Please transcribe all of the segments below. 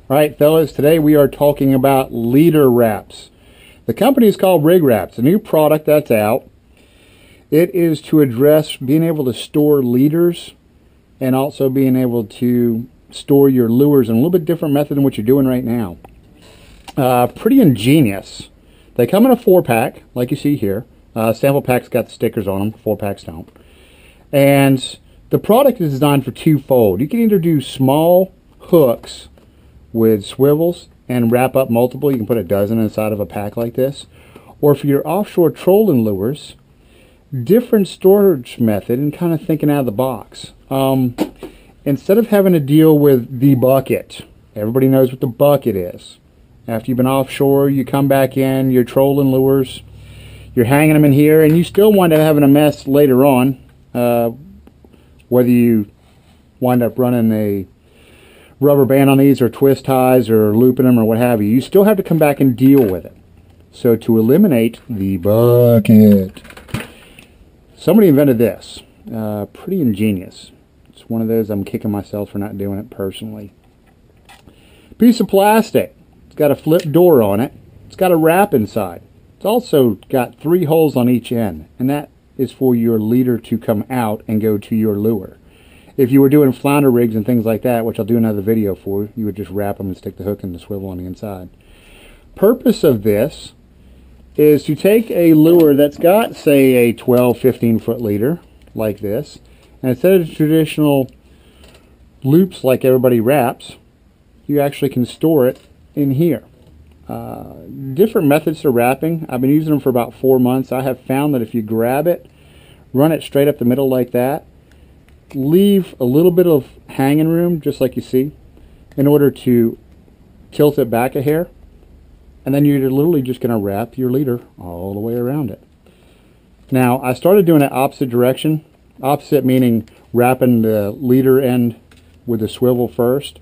All right, fellas, today we are talking about leader wraps. The company is called RIGRAP. It's a new product that's out. It is to address being able to store leaders and also being able to store your lures in a little bit different method than what you're doing right now. Pretty ingenious. They come in a 4-pack, like you see here. Sample packs got the stickers on them, 4-packs don't. And the product is designed for twofold. You can either do small hooks with swivels and wrap up multiple. You can put a dozen inside of a pack like this. Or for your offshore trolling lures, different storage method and kind of thinking out of the box. Instead of having to deal with the bucket, everybody knows what the bucket is. After you've been offshore, you come back in, you're trolling lures, you're hanging them in here, and you still wind up having a mess later on, whether you wind up running a rubber band on these or twist ties or looping them or what have you. You still have to come back and deal with it. So to eliminate the bucket, somebody invented this. Pretty ingenious. It's one of those I'm kicking myself for not doing it personally. Piece of plastic. It's got a flip door on it. It's got a wrap inside. It's also got 3 holes on each end, and that is for your leader to come out and go to your lure. If you were doing flounder rigs and things like that, which I'll do another video for, you would just wrap them and stick the hook in the swivel on the inside. Purpose of this is to take a lure that's got, say, a 12, 15 foot leader like this, and instead of traditional loops like everybody wraps, you actually can store it in here. Different methods to wrapping. I've been using them for about 4 months. I have found that if you grab it, run it straight up the middle like that, leave a little bit of hanging room, just like you see, in order to tilt it back a hair, and then you're literally just going to wrap your leader all the way around it. Now, I started doing it opposite direction. Opposite meaning wrapping the leader end with the swivel first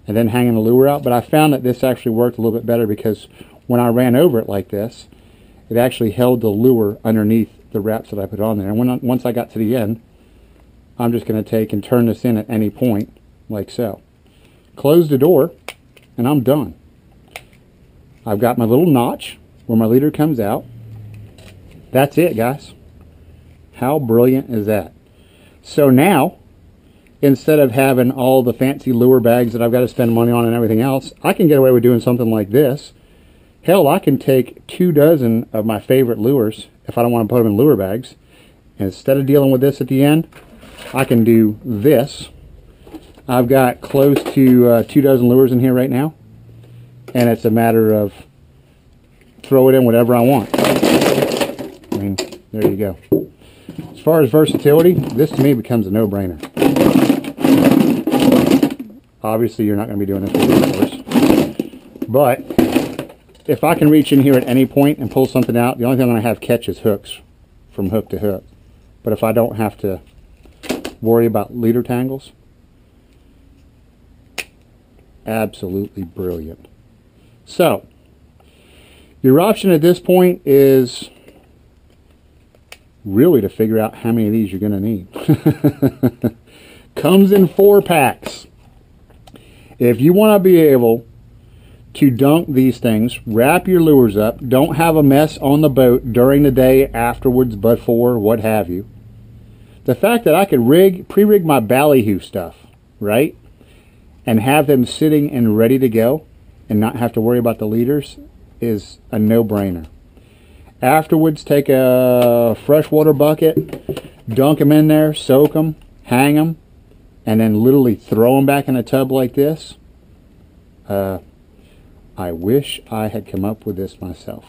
and then hanging the lure out, but I found that this actually worked a little bit better because when I ran over it like this, it actually held the lure underneath the wraps that I put on there. And once I got to the end, I'm just going to take and turn this in at any point, like so. Close the door, and I'm done. I've got my little notch where my leader comes out. That's it, guys. How brilliant is that? So now, instead of having all the fancy lure bags that I've got to spend money on and everything else, I can get away with doing something like this. Hell, I can take 2 dozen of my favorite lures, if I don't want to put them in lure bags, and instead of dealing with this at the end, I can do this. I've got close to 2 dozen lures in here right now, and it's a matter of throw it in whatever I want. I mean, there you go. As far as versatility, this to me becomes a no-brainer. Obviously, you're not going to be doing this with lures, but if I can reach in here at any point and pull something out, the only thing I'm going to have catch is hooks from hook to hook. But if I don't have to worry about leader tangles, absolutely brilliant. So your option at this point is really to figure out how many of these you're going to need. Comes in 4-packs. If you want to be able to dunk these things, wrap your lures up, don't have a mess on the boat during the day, afterwards, before, what have you. The fact that I could pre-rig my ballyhoo stuff, right, and have them sitting and ready to go and not have to worry about the leaders is a no-brainer. Afterwards, take a freshwater bucket, dunk them in there, soak them, hang them, and then literally throw them back in a tub like this. I wish I had come up with this myself.